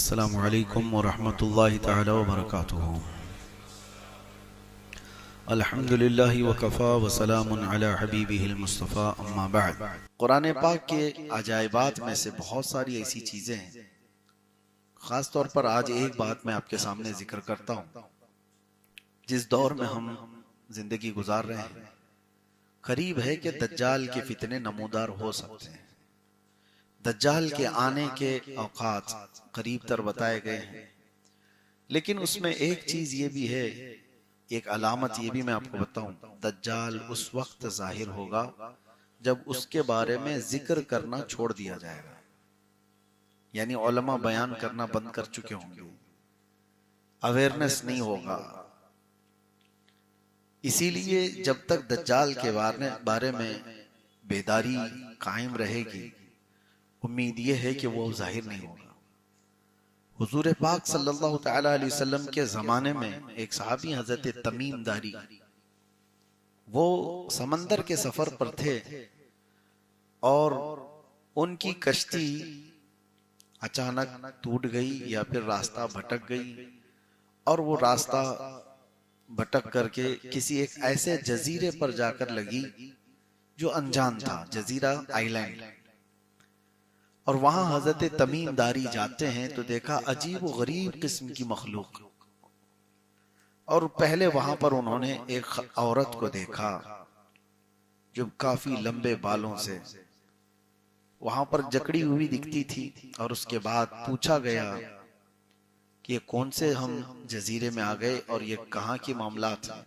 अस्सलामु अलैकुम वरहमतुल्लाहि तआला वबरकातुहू। अल्हम्दुलिल्लाहि वकफ़ा वसलामुन अला हबीबिहिल मुस्तफ़ा अम्मा बाद। कुरान पाक के अजायबात में से बहुत सारी ऐसी चीज़ें हैं, ख़ास तौर पर आज एक बात मैं आपके सामने जिक्र करता हूँ। जिस दौर में हम जिंदगी गुजार रहे हैं, करीब है कि दज्जाल के फितने नमूदार हो सकते हैं। दज्जाल के आने के औकात करीब तर बताए गए हैं, लेकिन उसमें एक चीज ये भी है, एक अलामत ये भी मैं आपको बताऊं, दज्जाल उस वक्त जाहिर होगा जब उसके बारे में जिक्र करना छोड़ दिया जाएगा, यानी उलमा बयान करना बंद कर चुके होंगे, अवेयरनेस नहीं होगा। इसीलिए जब तक दज्जाल के बारे में बेदारी कायम रहेगी, उम्मीद ये है कि वो जाहिर नहीं होगा। हुजूर पाक सल्लल्लाहु तआला अलैहि वसल्लम के जमाने में एक सहाबी हजरत तमीम दारी, वो समंदर के सफर पर थे और उनकी कश्ती अचानक टूट गई या फिर रास्ता भटक गई, और वो रास्ता भटक करके किसी एक ऐसे जजीरे पर जाकर लगी जो अनजान था, जजीरा आइलैंड। और वहां हजरत तमीम दारी जाते हैं तो देखा अजीब व गरीब किस्म की मखलूक। और पहले वहां पर उन्होंने एक औरत को देखा जो काफी लंबे बालों से वहां पर जकड़ी हुई दिखती थी, और उसके बाद पूछा गया कि ये कौन से हम जजीरे में आ गए और ये कहाँ की मामला था।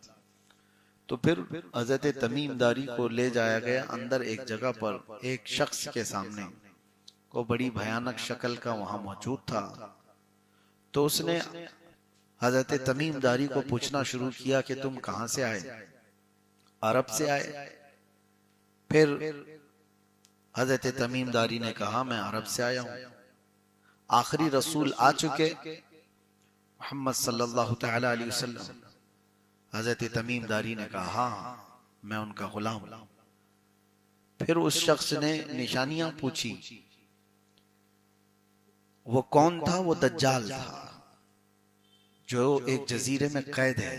तो फिर हजरत तमीम दारी को ले जाया गया अंदर एक जगह पर, एक शख्स के सामने को बड़ी भयानक शक्ल का वहां मौजूद था। तो उसने हजरत तमीम दारी को पूछना शुरू किया कि तुम कहां से आए? अरब से आए। फिर हजरत तमीम दारी ने कहा मैं अरब से आया हूं, आखिरी रसूल आ चुके मोहम्मद सल्लल्लाहु तआला अलैहि वसल्लम। हजरत तमीम दारी ने कहा हाँ, मैं उनका गुलाम हूं। फिर उस शख्स ने निशानियां पूछी। वो कौन था? वो दज्जाल था जो एक जजीरे में कैद है।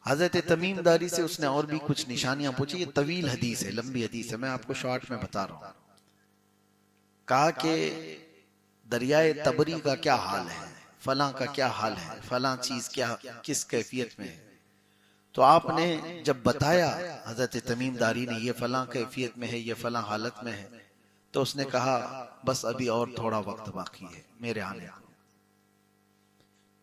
हजरत तमीम दारी से उसने और भी कुछ निशानियां पूछी। ये तवील हदीस है, लंबी हदीस है, मैं आपको शॉर्ट में बता रहा हूं। कहा कि दरियाए तबरी का क्या हाल है, फलां का क्या हाल है, फलां चीज क्या किस कैफियत में है। तो आपने जब बताया हजरत तमीम दारी ने ये फलां कैफियत में है, ये फलां हालत में है, तो उसने कहा बस अभी और थोड़ा वक्त बाकी है मेरे आने को।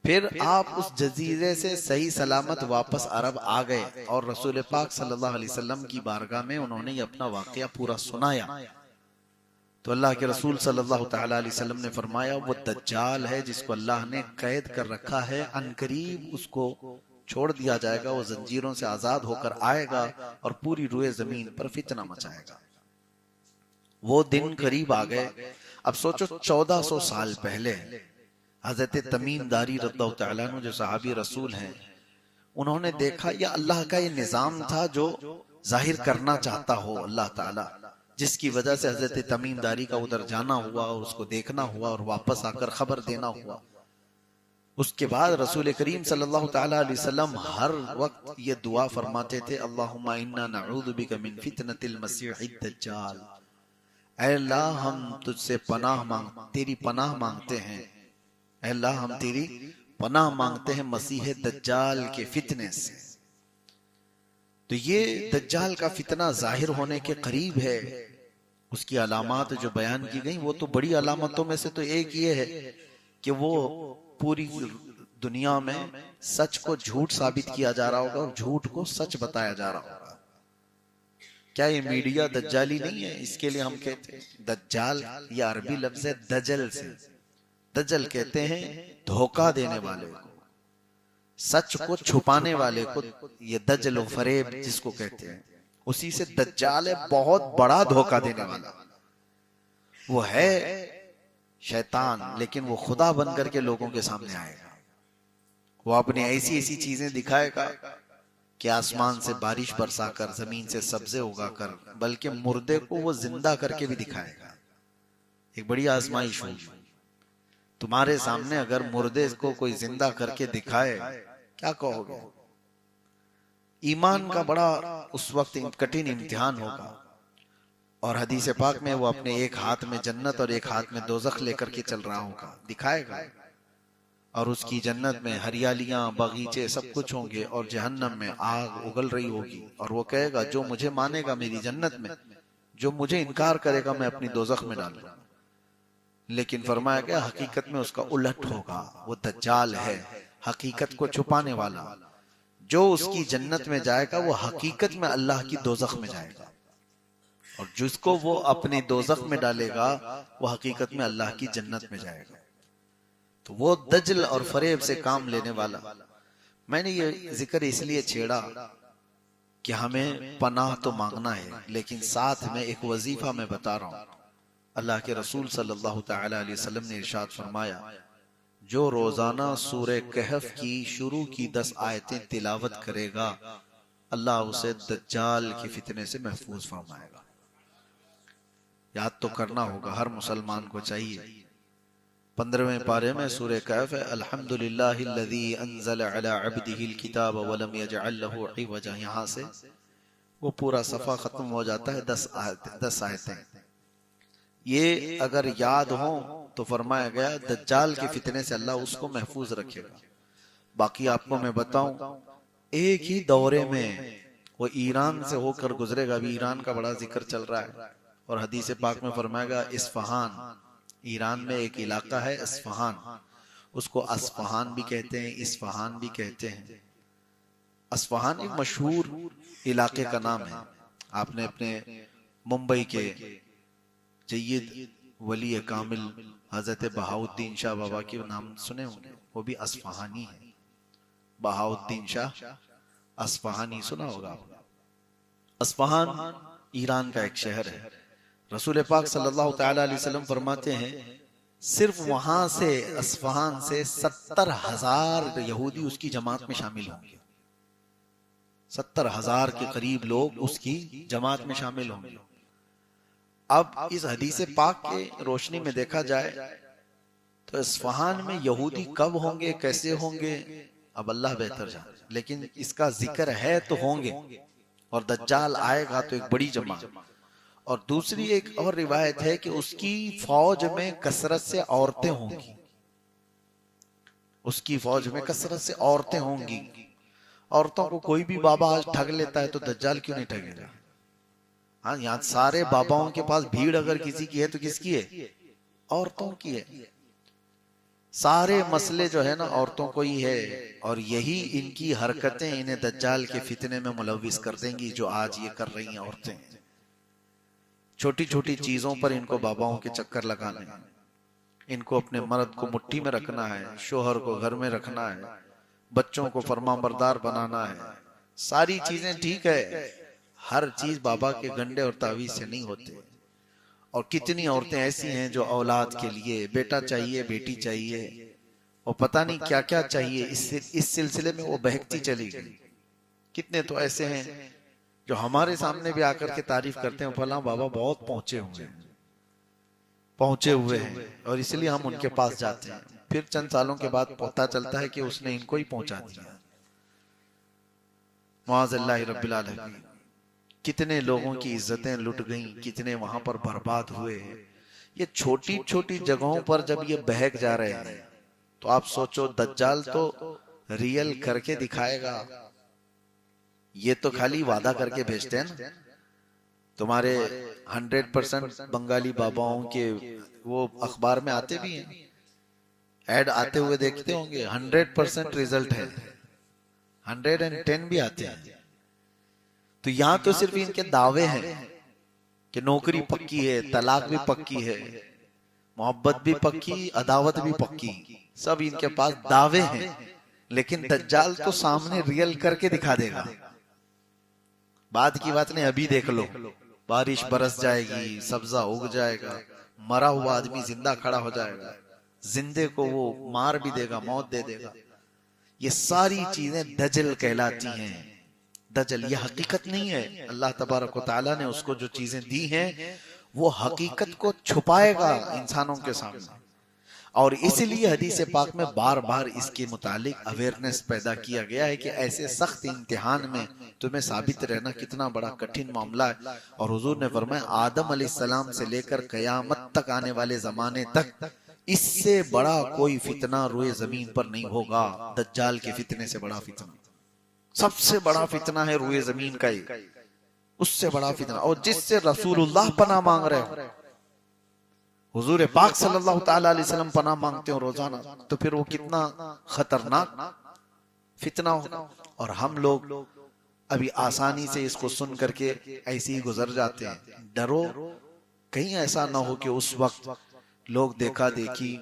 फिर आप उस जजीरे से सही सलामत वापस अरब आ गए और रसूल पाक सल्लल्लाहु अलैहि वसल्लम की बारगाह में उन्होंने ये अपना वाकया पूरा सुनाया। तो अल्लाह के रसूल सल्लल्लाहु तआला अलैहि वसल्लम ने फरमाया वो दज्जाल है जिसको अल्लाह ने कैद कर रखा है, अनकरीब उसको छोड़ दिया जाएगा, वो जंजीरों से आजाद होकर आएगा और पूरी रूए जमीन पर फितना मचाएगा। वो दिन करीब आ गए। अब सोचो 1400 साल पहले हजरत तमीम दारी रज़ियल्लाहु तआला अन्हु जो सहाबी रसूल हैं, उन्होंने देखा यह अल्लाह का ये निजाम था जो जाहिर करना चाहता हो अल्लाह ताला, जिसकी वजह से हजरत तमीम दारी का उधर जाना हुआ और उसको देखना हुआ और वापस आकर खबर देना हुआ। उसके बाद रसूल करीम सल्लल्लाहु तआला अलैहि वसल्लम हर वक्त ये दुआ फरमाते थे, अल्लाहुम्मा इन्ना नऊज़ु बिका मिन फितनतिल मसीहिद दज्जाल। ऐ अल्लाह हम तुझसे तेरी पनाह मांगते हैं, ऐ अल्लाह हम तेरी पनाह मांगते हैं मसीह दज्जाल के फितने से। तो ये दज्जाल का फितना जाहिर होने के करीब है। उसकी अलामत जो बयान की गई वो तो बड़ी अलामतों में से तो एक ये है कि वो पूरी दुनिया में सच को झूठ साबित किया जा रहा होगा और झूठ को सच बताया जा रहा होगा। क्या ये मीडिया दज्जाली नहीं है? इसके लिए हम कहते हैं दज्जाल, ये अरबी लफ्ज है दजल से। दजल कहते हैं धोखा देने वाले को, सच को छुपाने वाले को, ये दजल फरेब जिसको कहते हैं, उसी से दज्जाल है, बहुत बड़ा धोखा देने वाला। वो है शैतान, लेकिन वो खुदा बनकर के लोगों के सामने आएगा। वो अपनी ऐसी ऐसी चीजें दिखाएगा कि आसमान से बारिश बरसाकर, जमीन से सब्जे उगाकर, बल्कि मुर्दे को वो जिंदा करके भी दिखाएगा। एक बड़ी आजमाइश हुई। तुम्हारे सामने अगर मुर्दे को कोई जिंदा करके दिखाए, क्या कहोगे? ईमान का बड़ा उस वक्त कठिन इम्तिहान होगा। और हदीस पाक में वो अपने एक हाथ में जन्नत और एक हाथ में दोजख लेकर के चल रहा होगा, दिखाएगा। और उसकी जन्नत में हरियालियां, बगीचे, सब कुछ होंगे, और जहन्नम में आग उगल रही होगी। और वो कहेगा, जो मुझे मानेगा मेरी जन्नत में, जो मुझे इनकार करेगा मैं अपनी दोजख में डालूंगा। लेकिन फरमाया गया हकीकत में उसका उलट होगा। वो दज्जाल है, हकीकत को छुपाने वाला। जो उसकी जन्नत में जाएगा वो हकीकत में अल्लाह की दोजख में जाएगा, और जिसको वो अपनी दोजख में डालेगा वो हकीकत में अल्लाह की जन्नत में जाएगा। तो वो दजल और फरेब से काम लेने वाला। मैंने ये जिक्र इसलिए छेड़ा कि हमें पनाह तो मांगना है, लेकिन साथ में एक वजीफा मैं बता रहा हूं। अल्लाह के रसूल सल्लल्लाहु ताला अलैहि वसल्लम ने इरशाद फरमाया, जो रोजाना सूरह कहफ की शुरू की 10 आयतें तिलावत करेगा, अल्लाह उसे दज्जाल के फितने से महफूज फरमाएगा। याद तो करना होगा, हर मुसलमान को चाहिए। 15वें पारे में सूरह कहफ है, अल्हम्दुलिल्लाहिल्लज़ी अंज़ल अला अब्दिहिल किताब व लम यजअल लहू इवजा। यहाँ से वो पूरा सफा खत्म हो जाता है। 10 आयतें ये अगर याद हो तो फरमाया गया दज्जाल के फितने से अल्लाह उसको महफूज रखेगा। बाकी आपको मैं बताऊं, एक ही दौरे में वो ईरान से होकर गुजरेगा। अभी ईरान का बड़ा जिक्र चल रहा है, और हदीस पाक में फरमाएगा इस्फहान, ईरान में एक इलाका है इस्फहान, उसको अस्फहान भी कहते हैं, इस्फहान भी कहते हैं। अस्फहान एक मशहूर इलाके का नाम है। आपने अपने मुंबई के जय्यद वली कामिल हजरत बहाउद्दीन शाह बाबा के नाम सुने होंगे, वो भी अस्फहानी है। बहाउद्दीन शाह अस्फहानी सुना होगा। अस्फहान ईरान का एक शहर है। रसूल पाक सल्लल्लाहु ताला अलैहि वसल्लम फरमाते हैं, सिर्फ वहां से अस्फहान से 70,000 यहूदी उसकी जमात में शामिल होंगे। 70,000 के करीब लोग उसकी जमात में शामिल होंगे। अब इस हदीस पाक के रोशनी में देखा जाए तो इस्फहान में यहूदी कब होंगे, कैसे होंगे, अब अल्लाह बेहतर जाने, लेकिन इसका जिक्र है तो होंगे। और दज्जाल आएगा तो एक बड़ी जमात। और दूसरी एक और रिवायत है कि उसकी फौज में कसरत से औरतें होंगी। उसकी फौज में कसरत से औरतें होंगी। औरतों को कोई भी बाबा आज ठग लेता है, तो दज्जाल क्यों नहीं ठगेगा? हाँ, यहाँ सारे बाबाओं के पास भीड़ अगर किसी की है तो किसकी है? औरतों की है। सारे मसले जो है ना औरतों को ही है, और यही इनकी हरकतें इन्हें दज्जाल के फितने में मुलविस कर देंगी, जो आज ये कर रही हैं औरतें। छोटी छोटी चीजों पर इनको बाबाओं के चक्कर लगाने हैं। इनको अपने मर्द को मुट्ठी में रखना है, शोहर को घर में रखना है, बच्चों को फरमाबरदार बनाना है। सारी चीजें ठीक है, हर चीज बाबा के गंडे और तावीज से नहीं होते। और कितनी औरतें ऐसी हैं जो औलाद के लिए बेटा चाहिए, बेटी चाहिए, और पता नहीं क्या क्या चाहिए, इस सिलसिले में वो बहकती चली गई। कितने तो ऐसे हैं जो हमारे सामने भी आकर के तारीफ करते हैं, फला बाबा बहुत पहुंचे हुए हैं, और इसलिए हम उनके पास जाते हैं। फिर चंद सालों के बाद पता चलता है कि उसने इनको ही पहुंचा दिया। मुआज़िल्लाहि रब्बिल आलमीन। कितने लोगों की इज्जतें लुट गईं, कितने वहां पर बर्बाद हुए। ये छोटी छोटी जगहों पर जब ये बहक जा रहे हैं, तो आप सोचो दज्जाल तो रियल करके दिखाएगा। ये तो खाली वादा करके भेजते हैं ना। तुम्हारे 100% बंगाली बाबाओं के वो अखबार में आते भी हैं, ऐड आते हुए देखते होंगे, 100% रिजल्ट है, 110 भी आते हैं। तो यहां तो सिर्फ इनके दावे हैं कि नौकरी पक्की है, तलाक भी पक्की है, मोहब्बत भी पक्की, अदावत भी पक्की, सब इनके पास दावे हैं। लेकिन दज्जाल तो सामने रियल करके दिखा देगा। बाद की बात नहीं, अभी देख लो, बारिश बरस जाएगी, सब्जा उग जाएगा, मरा हुआ आदमी जिंदा खड़ा हो जाएगा, जिंदे को वो मार भी देगा, मौत दे देगा। ये सारी चीजें दजल कहलाती हैं। दजल ये हकीकत नहीं है। अल्लाह तबारक व तआला ने उसको जो चीजें दी हैं वो हकीकत को छुपाएगा इंसानों के सामने। और इसलिए हदीस पाक में बार बार इसके मुतालिक अवेयरनेस पैदा किया गया है कि ऐसे सख्त इम्तिहान में तुम्हें साबित रहना कितना बड़ा कठिन मामला है। और हुजूर ने फरमाया आदम अलैहिस्सलाम से लेकर कयामत तक आने वाले जमाने तक इससे बड़ा कोई फितना रोए जमीन पर नहीं होगा। दज्जाल के फितने से बड़ा फितना, सबसे बड़ा फितना है रोए जमीन का ही, उससे बड़ा फितना। और जिससे रसूलुल्लाह पनाह मांग रहे हो, हुजूर पाक सल्लल्लाहु ताला अलैहि वसल्लम पनाह मांगते हो रोजाना, तो फिर वो कितना खतरनाक फितना होगा। और हम लोग अभी आसानी से इसको सुन करके ऐसे ही गुजर जाते हैं। डरो कहीं ऐसा ना हो कि उस वक्त लोग देखा देखी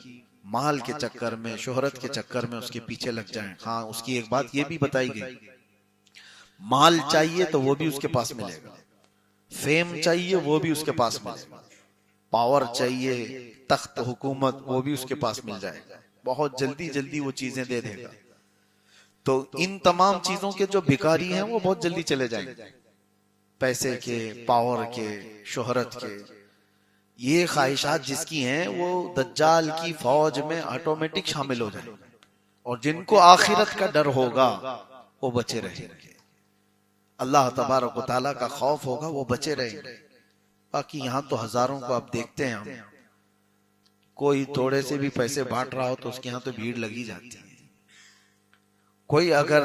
माल के चक्कर में, शोहरत के चक्कर में उसके पीछे लग जाएं। हाँ, उसकी एक बात ये भी बताई गई, माल चाहिए तो वो भी उसके पास मिलेगा, फेम चाहिए वो भी उसके पास मिलेगा, पावर चाहिए, तख्त हुकूमत, वो भी उसके पास मिल जाएगा। बहुत जल्दी जल्दी वो चीजें दे देगा। तो इन तमाम चीजों के जो भिखारी हैं वो बहुत जल्दी चले जाएंगे, पैसे के, पावर के, शोहरत के। ये ख्वाहिशात जिसकी हैं वो दज्जाल की फौज में ऑटोमेटिक शामिल हो जाएंगे। और जिनको आखिरत का डर होगा वो बचे रहेंगे, अल्लाह तबारक व तआला का खौफ होगा, वो बचे रहेंगे। बाकी यहाँ तो हजारों को आप देखते हैं, हम कोई थोड़े से भी पैसे बांट रहा हो तो उसके यहाँ तो भीड़ लगी जाती है। कोई अगर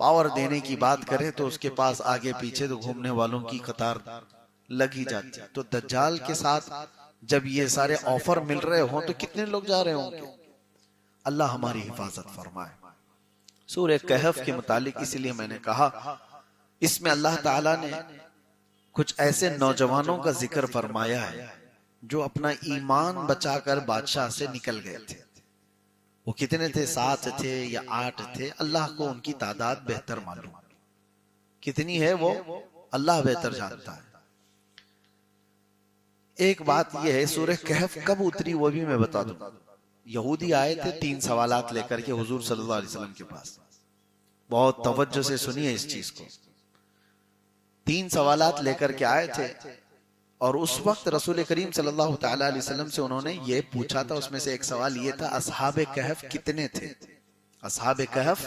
पावर देने की बात करे तो उसके पास आगे पीछे तो घूमने वालों की कतार लगी जाती है। तो दज्जाल के साथ जब ये सारे ऑफर मिल रहे हो तो कितने लोग जा रहे होंगे। अल्लाह हमारी हिफाजत फरमाए। सूरह कहफ के मुतालिक इसलिए मैंने कहा, इसमें अल्लाह ताला ने कुछ ऐसे नौजवानों का जिक्र फरमाया है जो अपना ईमान बचाकर बादशाह से निकल गए थे। वो कितने थे, 7 थे या 8 थे, अल्लाह को उनकी तादाद बेहतर मालूम, कितनी है वो अल्लाह बेहतर जानता है। एक बात यह है, सूरह कहफ कब उतरी वो भी मैं बता दूं। यहूदी आए थे 3 सवालात लेकर के हुजूर सल्लल्लाहु अलैहि वसल्लम के पास। बहुत तवज्जो से सुनिए इस चीज को। 3 सवालात लेकर के आए थे और उस वक्त रसूल करीम सल्लल्लाहु ताला अलैहि वसल्लम से उन्होंने ये पूछा था। उसमें से एक सवाल ये था, असहाबे कहफ कितने थे, असहाबे कहफ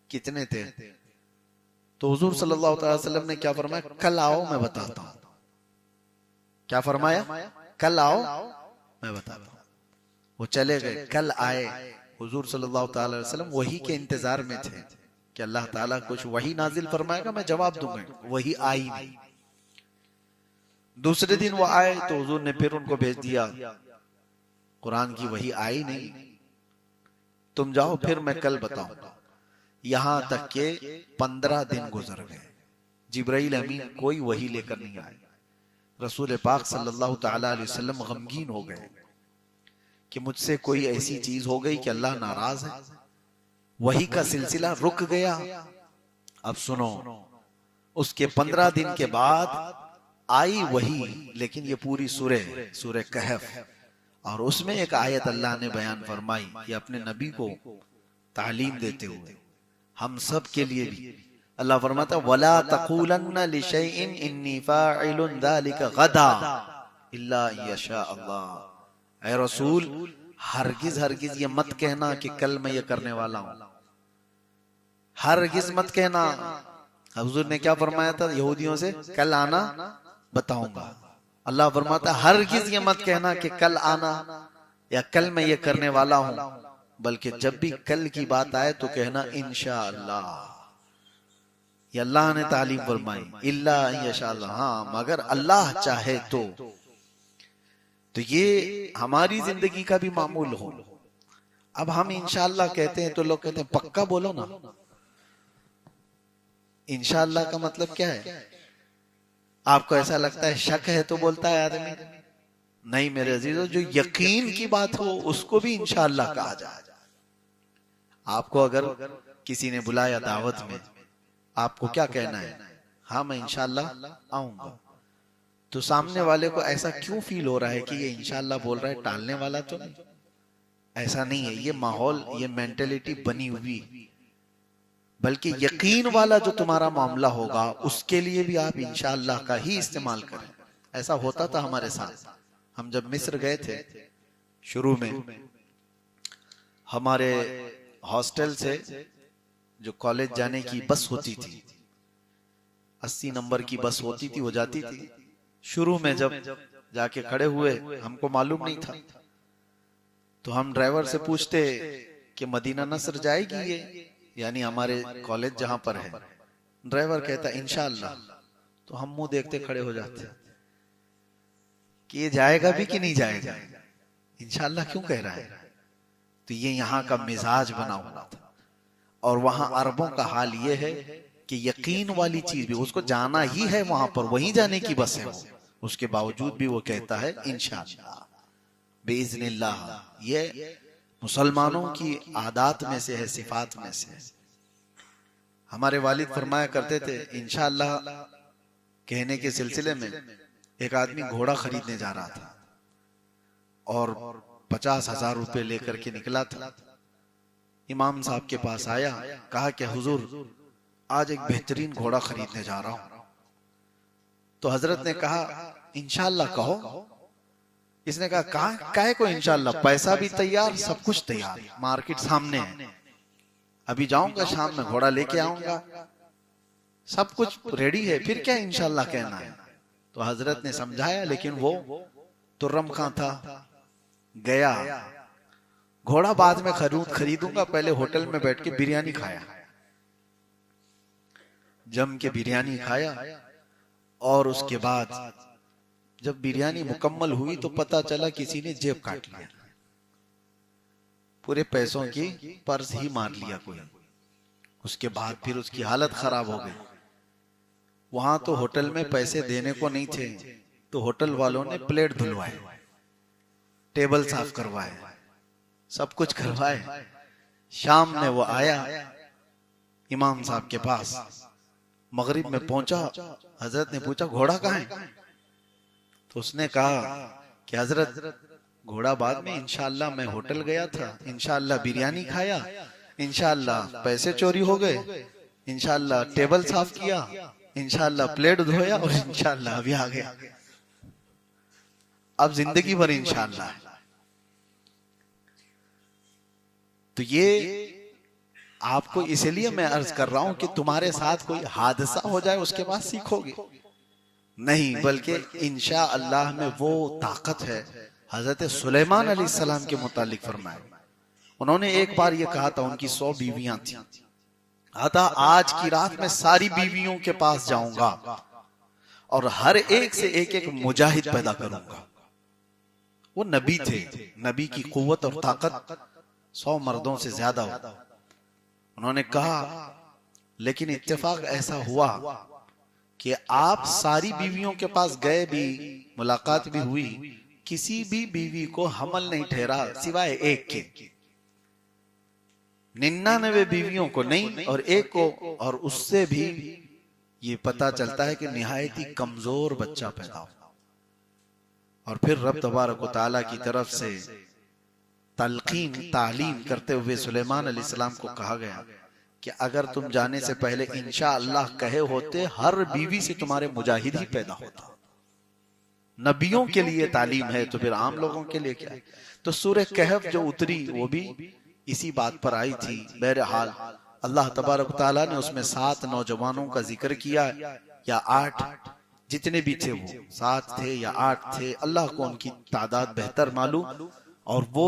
कितने थे। तो हुजूर सल्लल्लाहु अलैहि वसल्लम ने क्या फरमाया, कल आओ मैं बताता हूं। क्या फरमाया, कल आओ मैं बताता हूं। वो चले गए, कल आए, हुजूर सल्लल्लाहु अलैहि वसल्लम वही के इंतजार में थे कि अल्लाह ताला कुछ वही नाजिल फरमाएगा, मैं जवाब दूंगा। वही आई नहीं। दूसरे दिन वो आए तो हुजूर ने फिर उनको भेज दिया, कुरान की वही आई नहीं, तुम जाओ फिर मैं कल बताऊंगा। यहां तक के 15 दिन गुजर गए, जिब्राइल अमीन कोई वही लेकर नहीं आए। रसूल पाक सल्लल्लाहु ताला अलैहि वसल्लम गमगीन हो गए कि मुझसे कोई ऐसी चीज हो गई कि अल्लाह नाराज है। वही का सिलसिला रुक गया। अब सुनो, उसके 15 दिन के बाद आई वही, लेकिन ये पूरी सूरह कहफ, और उसमें एक आयत अल्लाह ने बयान फरमाई, ये अपने नबी को तालीम देते हुए हम सब के लिए भी। अल्लाह फरमाता, वला तक़ूलन्ना लिशैइन इन्नी फ़ाइलुन ज़ालिका गदा इल्ला यशा अल्लाह। ऐ रसूल, हरगिज हरगिज ये मत कहना कि कल मैं ये करने वाला हूं, हरगिज मत कहना। हुजूर ने क्या फरमाया था यहूदियों से, कल आना बताऊंगा। अल्लाह फरमाता, हरगिज ये मत कहना कि कल आना या कल मैं ये करने वाला हूं, बल्कि जब भी कल की बात आए तो कहना इंशाअल्लाह। ये अल्लाह ने तालीम फरमाई, इल्ला इंशाअल्लाह, हाँ मगर अल्लाह चाहे तो ये हमारी जिंदगी का भी मामूल हो। अब हम इंशाअल्लाह कहते हैं तो लोग कहते हैं पक्का बोलो ना। इंशाअल्लाह का मतलब क्या है? आपको ऐसा लगता है शक है तो बोलता है आदमी? नहीं मेरे अजीजों, जो यकीन की बात हो उसको भी इंशाअल्लाह कहा जाए। आपको अगर किसी ने बुलाया दावत में, आपको क्या कहना है? हाँ मैं इंशाअल्लाह आऊंगा। तो सामने वाले को ऐसा क्यों फील हो रहा है कि ये इंशाअल्लाह बोल रहा है, टालने वाला तो नहीं? ऐसा नहीं है, ये माहौल, ये मेंटेलिटी बनी हुई। बल्कि यकीन वाला जो तुम्हारा मामला होगा उसके लिए भी आप इंशाअल्लाह का ही इस्तेमाल करें। ऐसा होता था हमारे साथ। हम जब मिस्र गए थे शुरू में हमारे हॉस्टल से जो कॉलेज जाने की बस होती थी, 80 नंबर की बस होती थी, वो जाती थी। शुरू में जब जाके खड़े हुए, हमको मालूम नहीं था, तो हम ड्राइवर से पूछते कि मदीना नस्र जाएगी ये, यानी हमारे कॉलेज जहां पर है। ड्राइवर कहता इंशाअल्लाह। तो हम मुंह देखते खड़े हो जाते कि ये जाएगा भी कि नहीं जाएगा, इंशाअल्लाह क्यों कह रहा है। तो ये यहाँ का मिजाज बना हुआ था। और वहां अरबों का हाल ये है कि यकीन वाली चीज भी, उसको जाना ही है वहां पर, वहीं जाने की बस है वो, उसके बावजूद भी वो कहता है इंशाअल्लाह बिइज़्निल्लाह। ये मुसलमानों की आदात में से है, सिफात में से है। हमारे वालिद फरमाया करते थे इंशाअल्लाह कहने के सिलसिले में। एक आदमी घोड़ा खरीदने जा रहा था और 50,000 रुपए लेकर के निकला था। इमाम साहब के पास आया, कहा कि हुजूर आज एक बेहतरीन घोड़ा खरीदने जा रहा हूं। तो हजरत ने कहा इंशाअल्लाह कहो। इसने कहा काहे को इंशाअल्लाह, पैसा भी तैयार, सब कुछ तैयार, मार्केट सामने है, अभी जाऊंगा शाम में घोड़ा लेके आऊंगा, सब कुछ रेडी है, फिर क्या इंशाअल्लाह कहना है। तो हजरत ने समझाया, लेकिन वो तुर्रम खां था, गया। घोड़ा बाद में खरीदूंगा, पहले होटल में बैठ के बिरयानी खाया, जम के बिरयानी खाया। और उसके बाद जब बिरयानी मुकम्मल हुई तो पता चला किसी ने जेब काट लिया, पूरे पैसों की पर्स ही मार लिया कोई। उसके बाद फिर उसकी हालत खराब हो गई। वहां तो होटल में पैसे देने को नहीं थे, तो होटल वालों ने प्लेट धुलवाए, टेबल साफ करवाए, सब कुछ करवाए। शाम में वो आया इमाम साहब के पास, मगरिब में पहुंचा। हजरत ने पूछा घोड़ा कहाँ है। तो उसने कहा कि हजरत घोड़ा बाद में, इंशाअल्लाह मैं होटल गया था, इंशाअल्लाह बिरयानी खाया, इंशाअल्लाह पैसे चोरी हो गए, इंशाअल्लाह टेबल साफ किया, इंशाअल्लाह प्लेट धोया, और इंशाअल्लाह अभी आ गया। अब जिंदगी भर इंशाअल्लाह। तो ये आपको इसलिए मैं अर्ज कर रहा हूं कि तुम्हारे साथ कोई हादसा हो जाए उसके बाद सीखोगे नहीं, बल्कि इंशाअल्लाह में वो ताकत है। हजरत सुलेमान अलैहिस्सलाम के मुतालिक फरमाया, उन्होंने एक बार ये कहा था, उनकी 100 बीवियां थी, आता आज की रात में सारी बीवियों के पास जाऊंगा और हर एक से एक एक मुजाहिद पैदा करूंगा। वो नबी थे, नबी की कुव्वत और ताकत 100 मर्दों से ज्यादा हो। उन्होंने कहा, लेकिन इत्तेफाक ऐसा हुआ कि आप सारी बीवियों के पास गए भी, मुलाकात भी हुई, किसी भी बीवी को हमल नहीं ठहरा सिवाय एक के। 99 बीवियों को नहीं और एक को, और उससे भी ये पता चलता है कि निहायत ही कमजोर बच्चा पैदा हो। और फिर रब तबारक व तआला की तरफ से तलकीन तालीम करते हुए सुलेमान अलैहिस्सलाम को कहा गया कि अगर तुम जाने से पहले इंशाअल्लाह कहे होते, हर बीवी से तुम्हारे मुजाहिद ही पैदा होता। नबियों के लिए तालीम है तो फिर आम लोगों के लिए क्या है। तो सूरह कहफ जो उतरी वो भी इसी बात पर आई थी। बहरहाल अल्लाह तबारक तआला ने उसमें 7 नौजवानों का जिक्र किया, या 8, जितने भी थे, वो 7 थे या 8 थे, अल्लाह को उनकी तादाद बेहतर मालूम। और वो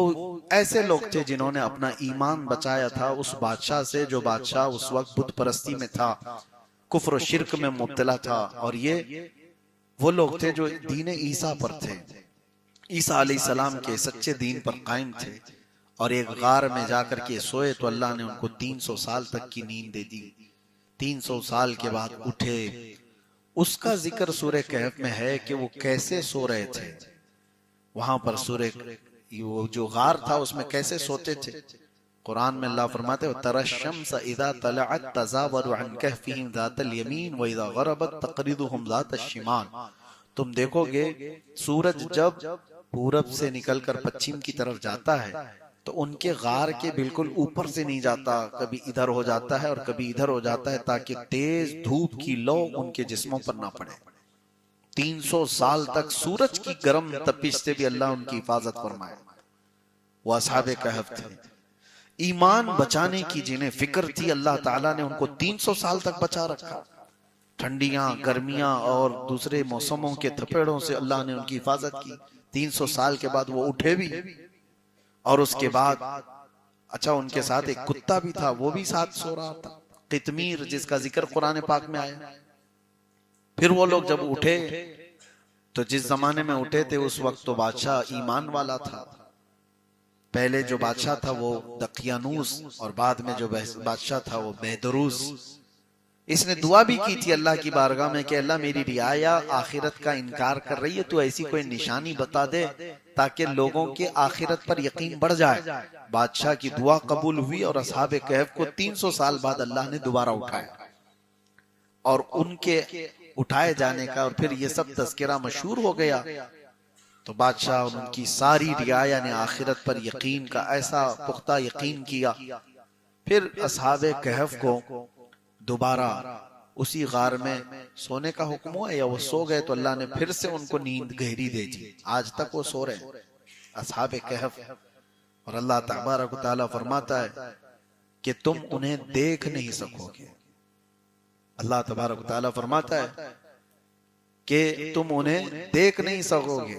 ऐसे लोग थे जिन्होंने अपना ईमान बचाया था उस बादशाह से, जो बादशाह उस वक्त बुत परस्ती में था, कुफ्र और शिर्क में मुब्तला था। और ये वो लोग थे जो दीन ईसा पर थे, ईसा अलैहिस्सलाम के सच्चे दीन पर कायम थे। और एक गार में जाकर के सोए तो अल्लाह ने उनको 300 साल तक की नींद दे दी। 300 साल के बाद उठे। उसका जिक्र सूरह कहफ में है कि वो कैसे सो रहे थे। वहां पर सूरह वो जो गार था उसमें कैसे सोते थे। कुरान में अल्लाह फरमाते हैं, तरशम्स इज़ा तलअत तज़ावरु अन कहफिहिम ज़ातल यमीन व इज़ा गरबत तक़रिदुहुम ज़ातश शिमाल। तुम देखोगे सूरज जब पूरब से निकलकर पश्चिम की तरफ जाता है तो उनके गार के बिल्कुल ऊपर से नहीं जाता, कभी इधर हो जाता है और कभी इधर हो जाता है, ताकि तेज धूप की लौ उनके जिस्मों पर ना पड़े। 300 साल तक सूरज की गर्म तपिश से भी अल्लाह उनकी हिफाजत फरमाए। वो असहाबे कहफ थे। ईमान बचाने की जिन्हें फिक्र थी, अल्लाह ताला ने उनको 300 साल तक बचा रखा। ठंडियां, गर्मियां और दूसरे मौसमों के थपेड़ों से अल्लाह ने उनकी हिफाजत की। 300 साल के बाद वो उठे भी, और उसके बाद अच्छा उनके साथ एक कुत्ता भी था, वो भी साथ सो रहा था, कितमीर, जिसका जिक्र कुरान पाक में आया। फिर वो लोग जब उठे तो जिस जमाने में उठे थे उस वक्त तो बादशाह ईमान वाला था। पहले जो बादशाह था वो दकियानूस, और बाद में जो बादशाह था वो बेदरूस। इसने दुआ भी की थी अल्लाह की बारगाह में कि अल्लाह मेरी रियाया आखिरत का इनकार कर रही है, तो ऐसी कोई निशानी बता दे ताकि लोगों के आखिरत पर यकीन बढ़ जाए। बादशाह की दुआ कबूल हुई और असहाबे कहफ को 300 साल बाद अल्लाह ने दोबारा उठाया, और उनके उठाए जाने का और फिर ये सब तज़किरा मशहूर हो गया। तो बादशाह और उनकी सारी रियाया ने आखिरत पर यकीन का ऐसा पुख्ता यकीन किया। फिर असहाबे कहफ को दोबारा उसी गार में सोने का हुक्म हुआ, या वो सो गए तो अल्लाह ने फिर से उनको नींद गहरी दे दी। आज तक वो सो रहे असहाबे कहफ, और अल्लाह तबारक व तआला फरमाता है कि तुम उन्हें देख नहीं सकोगे। अल्लाह तबारक व तआला फरमाता है कि तुम उन्हें देख नहीं सकोगे।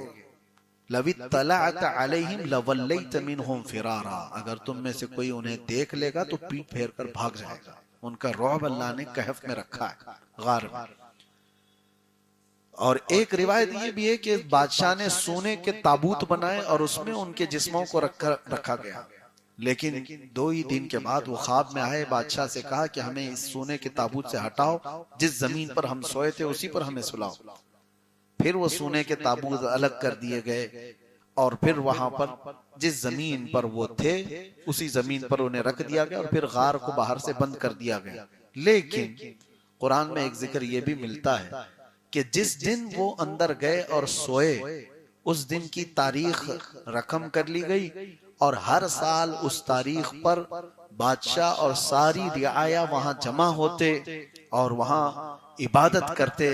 लवित्तलअत अलैहिम लवल्लैत मिनहुम फिरारा, अगर तुम में से कोई उन्हें देख लेगा तो पीठ फेर कर भाग जाएगा। उनका रौब अल्लाह ने कहफ में रखा है, गार में। और एक रिवायत ये भी है कि बादशाह ने सोने के ताबूत बनाए और उसमें उनके जिस्मों को रखा गया। लेकिन 2 ही दिन के बाद वो ख्वाब में आए, बादशाह से कहा कि हमें इस सोने के ताबूत से हटाओ, जिस जमीन पर हम सोए थे उसी पर हमें सुलाओ। फिर वो सोने के ताबूत अलग कर दिए गए, और फिर वहां पर जिस जमीन पर वो थे उसी जमीन पर उन्हें रख दिया गया, और फिर गार को बाहर से बंद कर दिया गया। लेकिन कुरान में एक जिक्र ये भी मिलता है कि जिस दिन वो अंदर गए और सोए उस दिन की तारीख रकम कर ली गई, और हर साल उस तारीख पर बादशाह और सारी रियाया वहां जमा होते और वहां इबादत करते।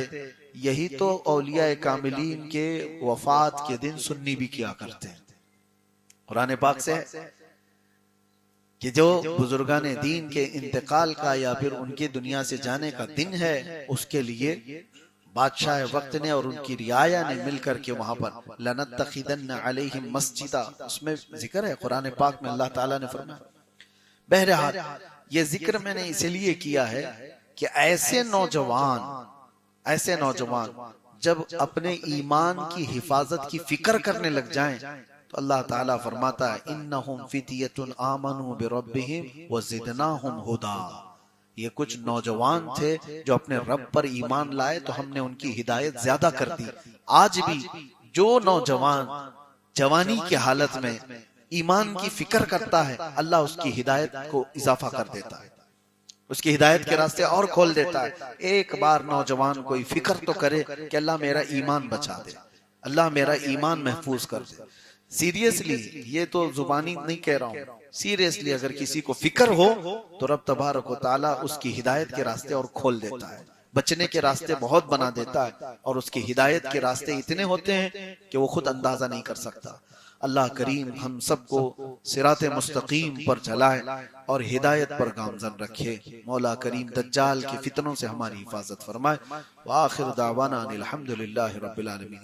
यही तो औलिया कामिलीन के वफात के दिन सुन्नी भी किया करते हैं। कुरान पाक से कि जो बुजुर्गाने दीन के इंतकाल का या फिर उनके दुनिया से जाने का दिन है, उसके लिए बादशाह वक्त ने और उनकी रियाया ने मिलकर के वहां पर लनत्तखिदन्न अलैहिम मस्जिदा, उसमें जिक्र है कुरान पाक में। अल्लाह ताला ने फरमाया, बहरहाल ये जिक्र मैंने इसलिए किया है कि ऐसे नौजवान जब अपने ईमान की हिफाजत की फिक्र करने लग जाएं तो अल्लाह ताला फरमाता है इन्नहुम फितियतुन आमनु बिरब्बिहिम वज़िदनाहुम हुदा। ये कुछ नौजवान थे जो अपने रब पर ईमान लाए तो हमने उनकी हिदायत ज्यादा कर दी। आज भी जो नौजवान जवानी की हालत में ईमान की फिक्र करता है, अल्लाह उसकी हिदायत को इजाफा कर देता है, उसकी हिदायत के रास्ते और खोल देता है। एक बार नौजवान कोई फिक्र तो करे कि अल्लाह मेरा ईमान बचा दे, अल्लाह मेरा ईमान महफूज कर दे। सीरियसली, ये तो जुबानी नहीं कह रहा हूं, सीरियसली अगर किसी को फिक्र हो तो रब तबारक व तआला उसकी हिदायत के रास्ते और खोल देता है, बचने के रास्ते बहुत बना देता है, और उसकी हिदायत के रास्ते इतने होते हैं कि वो खुद अंदाजा नहीं कर सकता। अल्लाह करीम हम सबको सिराते मुस्तकीम पर चलाए और हिदायत पर गामजन रखे। मौला करीम दज्जाल के फितनों से हमारी हिफाजत फरमाए। व आखिर दावाना अनिल हम्दुलिल्लाहि रब्बिल आलमीन।